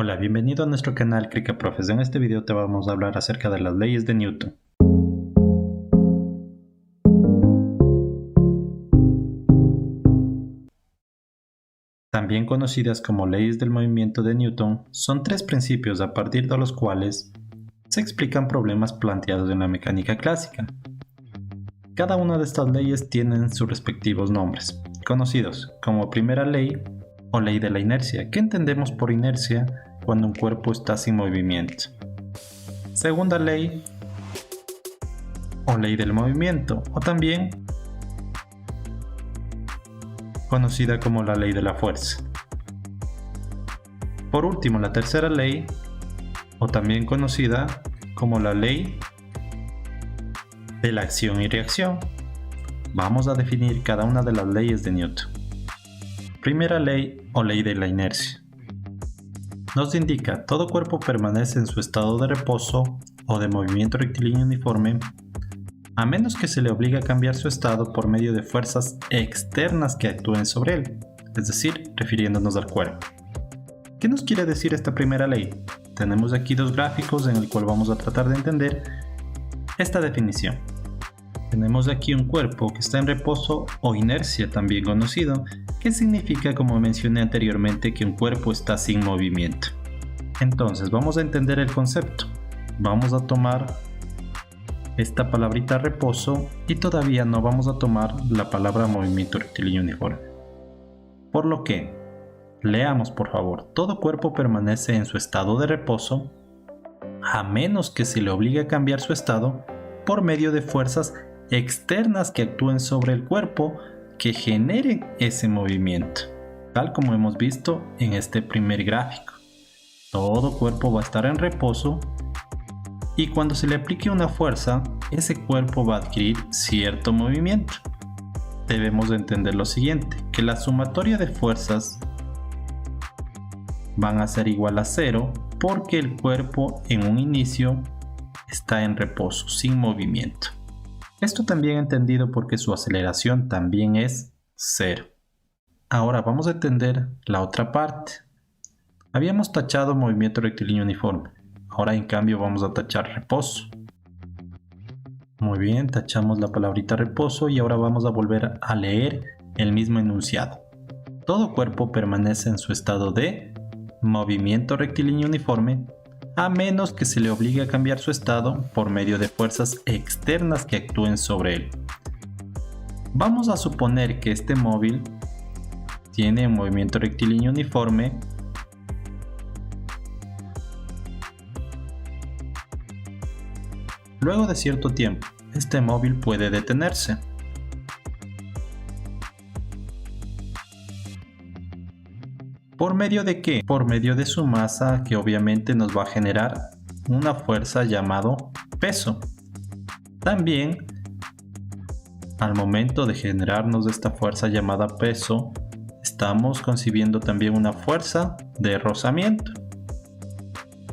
Hola, bienvenido a nuestro canal CricaProfes. En este video te vamos a hablar acerca de las leyes de Newton. También conocidas como leyes del movimiento de Newton, son tres principios a partir de los cuales se explican problemas planteados en la mecánica clásica. Cada una de estas leyes tienen sus respectivos nombres, conocidos como primera ley o ley de la inercia. ¿Qué entendemos por inercia cuando un cuerpo está sin movimiento? Segunda ley o ley del movimiento, o también conocida como la ley de la fuerza. Por último, la tercera ley, o también conocida como la ley de la acción y reacción. Vamos a definir cada una de las leyes de Newton. Primera ley o ley de la inercia. Nos indica: todo cuerpo permanece en su estado de reposo o de movimiento rectilíneo uniforme a menos que se le obligue a cambiar su estado por medio de fuerzas externas que actúen sobre él, es decir, refiriéndonos al cuerpo. ¿Qué nos quiere decir esta primera ley? Tenemos aquí dos gráficos en el cual vamos a tratar de entender esta definición. Tenemos aquí un cuerpo que está en reposo o inercia, también conocido, que significa, como mencioné anteriormente, que un cuerpo está sin movimiento. Entonces vamos a entender el concepto. Vamos a tomar esta palabrita reposo y todavía no vamos a tomar la palabra movimiento rectilíneo uniforme. Por lo que, leamos por favor: todo cuerpo permanece en su estado de reposo a menos que se le obligue a cambiar su estado por medio de fuerzas externas que actúen sobre el cuerpo que generen ese movimiento, tal como hemos visto en este primer gráfico. Todo cuerpo va a estar en reposo y cuando se le aplique una fuerza, ese cuerpo va a adquirir cierto movimiento. Debemos entender lo siguiente, que la sumatoria de fuerzas van a ser igual a 0 porque el cuerpo en un inicio está en reposo, sin movimiento. Esto también entendido porque su aceleración también es 0. Ahora vamos a entender la otra parte. Habíamos tachado movimiento rectilíneo uniforme. Ahora en cambio vamos a tachar reposo. Muy bien, tachamos la palabrita reposo y ahora vamos a volver a leer el mismo enunciado. Todo cuerpo permanece en su estado de movimiento rectilíneo uniforme a menos que se le obligue a cambiar su estado por medio de fuerzas externas que actúen sobre él. Vamos a suponer que este móvil tiene un movimiento rectilíneo uniforme Luego de cierto tiempo, este móvil puede detenerse. ¿Por medio de qué? Por medio de su masa, que obviamente nos va a generar una fuerza llamado peso. También, al momento de generarnos esta fuerza llamada peso, estamos concibiendo también una fuerza de rozamiento.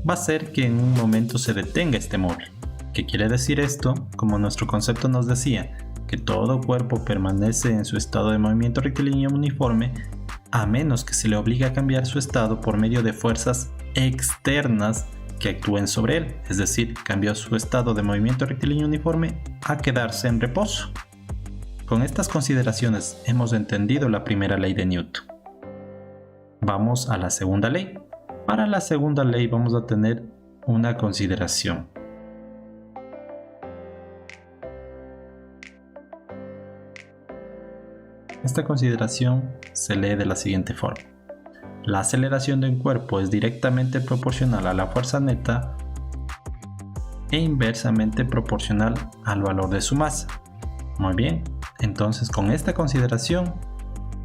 Va a hacer que en un momento se detenga este móvil. ¿Qué quiere decir esto? Como nuestro concepto nos decía, que todo cuerpo permanece en su estado de movimiento rectilíneo uniforme a menos que se le obligue a cambiar su estado por medio de fuerzas externas que actúen sobre él, es decir, cambió su estado de movimiento rectilíneo uniforme a quedarse en reposo. Con estas consideraciones hemos entendido la primera ley de Newton. Vamos a la segunda ley. Para la segunda ley vamos a tener una consideración. Esta consideración se lee de la siguiente forma: la aceleración de un cuerpo es directamente proporcional a la fuerza neta e inversamente proporcional al valor de su masa. Muy bien, entonces con esta consideración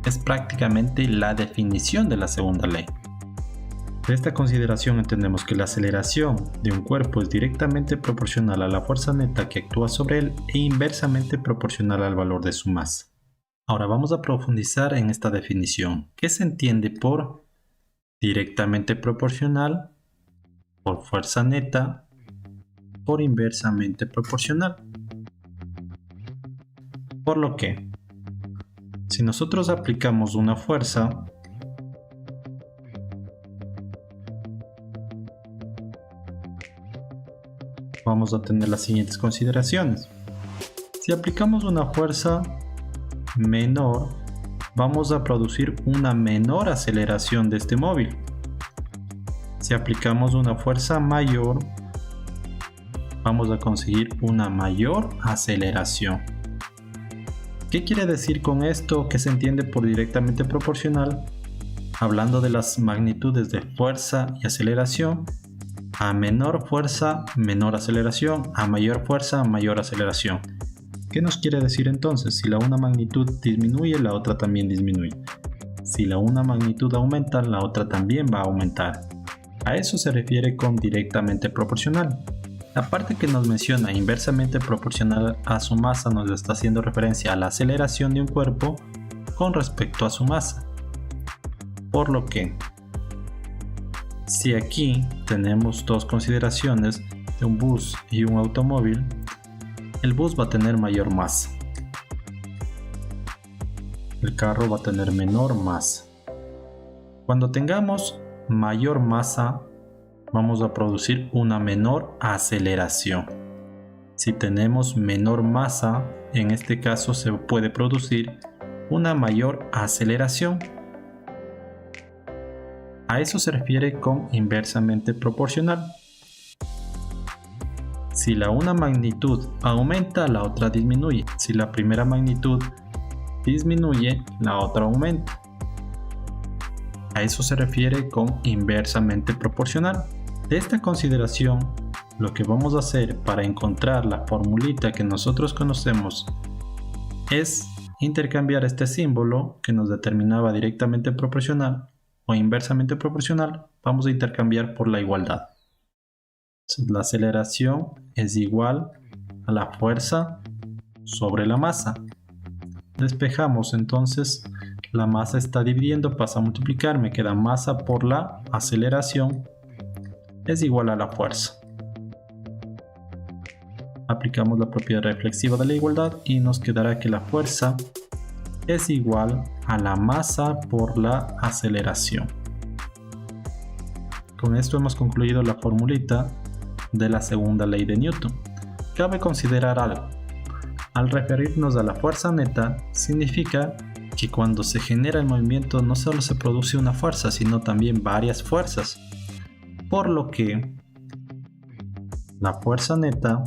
es prácticamente la definición de la segunda ley. De esta consideración entendemos que la aceleración de un cuerpo es directamente proporcional a la fuerza neta que actúa sobre él e inversamente proporcional al valor de su masa. Ahora vamos a profundizar en esta definición. ¿Qué se entiende por directamente proporcional, por fuerza neta, por inversamente proporcional? Por lo que, si nosotros aplicamos una fuerza vamos a tener las siguientes consideraciones. Si aplicamos una fuerza menor, vamos a producir una menor aceleración de este móvil. Si aplicamos una fuerza mayor, vamos a conseguir una mayor aceleración. ¿Qué quiere decir con esto? ¿Qué se entiende por directamente proporcional? Hablando de las magnitudes de fuerza y aceleración, a menor fuerza, menor aceleración, a mayor fuerza, mayor aceleración. ¿Qué nos quiere decir entonces? Si la una magnitud disminuye, la otra también disminuye. Si la una magnitud aumenta, la otra también va a aumentar. A eso se refiere con directamente proporcional. La parte que nos menciona inversamente proporcional a su masa nos está haciendo referencia a la aceleración de un cuerpo con respecto a su masa. Por lo que, si aquí tenemos dos consideraciones de un bus y un automóvil, el bus va a tener mayor masa. El carro va a tener menor masa. Cuando tengamos mayor masa, vamos a producir una menor aceleración. Si tenemos menor masa, en este caso se puede producir una mayor aceleración. A eso se refiere con inversamente proporcional. Si la una magnitud aumenta, la otra disminuye. Si la primera magnitud disminuye, la otra aumenta. A eso se refiere con inversamente proporcional. De esta consideración, lo que vamos a hacer para encontrar la formulita que nosotros conocemos es intercambiar este símbolo que nos determinaba directamente proporcional o inversamente proporcional, vamos a intercambiar por la igualdad. Entonces, la aceleración es igual a la fuerza sobre la masa. Despejamos entonces, la masa está dividiendo, pasa a multiplicar, me queda masa por la aceleración es igual a la fuerza. Aplicamos la propiedad reflexiva de la igualdad y nos quedará que la fuerza es igual a la masa por la aceleración. Con esto hemos concluido la formulita de la segunda ley de Newton. Cabe considerar algo. Al referirnos a la fuerza neta, significa que cuando se genera el movimiento no solo se produce una fuerza, sino también varias fuerzas. Por lo que la fuerza neta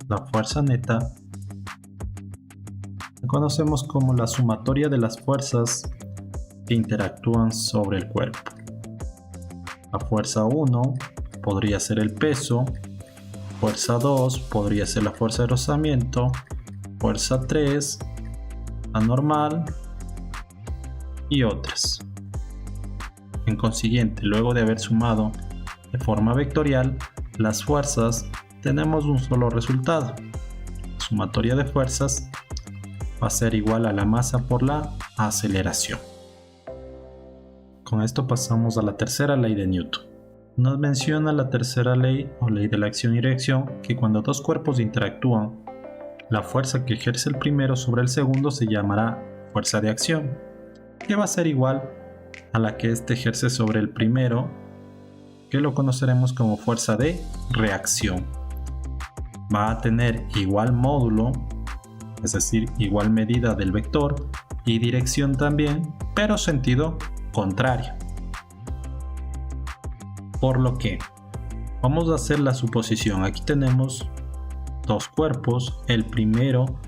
la conocemos como la sumatoria de las fuerzas que interactúan sobre el cuerpo. La fuerza 1 podría ser el peso, fuerza 2 podría ser la fuerza de rozamiento, fuerza 3, la normal y otras. En consiguiente, luego de haber sumado de forma vectorial las fuerzas, tenemos un solo resultado. La sumatoria de fuerzas va a ser igual a la masa por la aceleración. Con esto pasamos a la tercera ley de Newton. Nos menciona la tercera ley o ley de la acción y reacción que cuando dos cuerpos interactúan, la fuerza que ejerce el primero sobre el segundo se llamará fuerza de acción, que va a ser igual a la que éste ejerce sobre el primero, que lo conoceremos como fuerza de reacción. Va a tener igual módulo, es decir, igual medida del vector y dirección también, pero sentido contrario. Por lo que vamos a hacer la suposición. Aquí tenemos dos cuerpos. El primero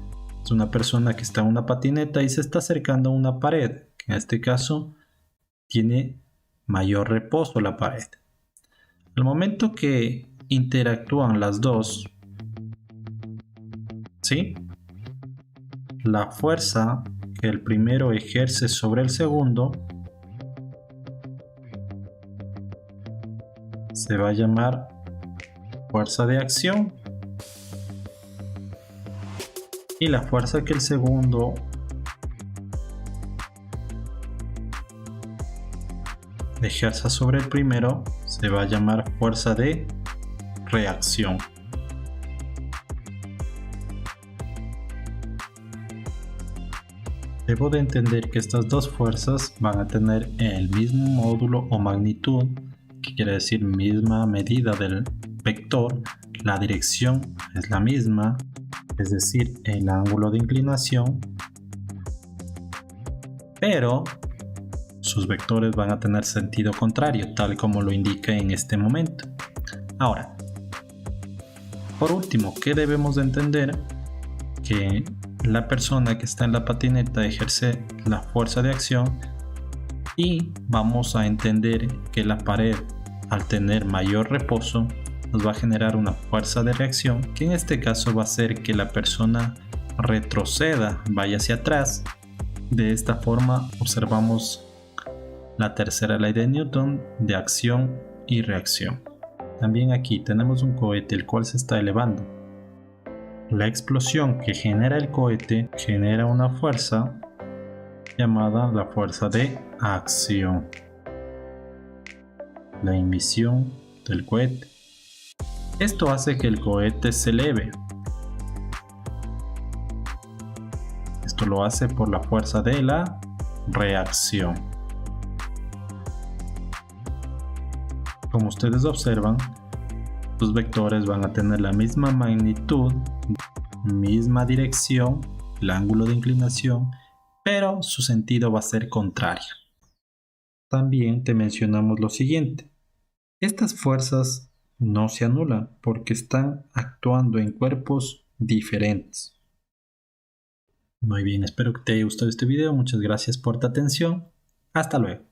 es una persona que está en una patineta y se está acercando a una pared, que en este caso tiene mayor reposo la pared. Al momento que interactúan las dos, ¿sí?, la fuerza que el primero ejerce sobre el segundo se va a llamar fuerza de acción, y la fuerza que el segundo ejerza sobre el primero se va a llamar fuerza de reacción. Debo de entender que estas dos fuerzas van a tener el mismo módulo o magnitud que quiere decir misma medida del vector, la dirección es la misma, es decir, el ángulo de inclinación, pero sus vectores van a tener sentido contrario, tal como lo indica en este momento. Ahora, por último, ¿qué debemos de entender? Que la persona que está en la patineta ejerce la fuerza de acción y vamos a entender que la pared, al tener mayor reposo, nos va a generar una fuerza de reacción que en este caso va a hacer que la persona retroceda, vaya hacia atrás. De esta forma observamos la tercera ley de Newton de acción y reacción. También aquí tenemos un cohete el cual se está elevando. La explosión que genera el cohete genera una fuerza llamada la fuerza de acción. La emisión del cohete. Esto hace que el cohete se eleve. Esto lo hace por la fuerza de la reacción. Como ustedes observan, los vectores van a tener la misma magnitud, misma dirección, el ángulo de inclinación, pero su sentido va a ser contrario. También te mencionamos lo siguiente. Estas fuerzas no se anulan porque están actuando en cuerpos diferentes. Muy bien, espero que te haya gustado este video. Muchas gracias por tu atención. Hasta luego.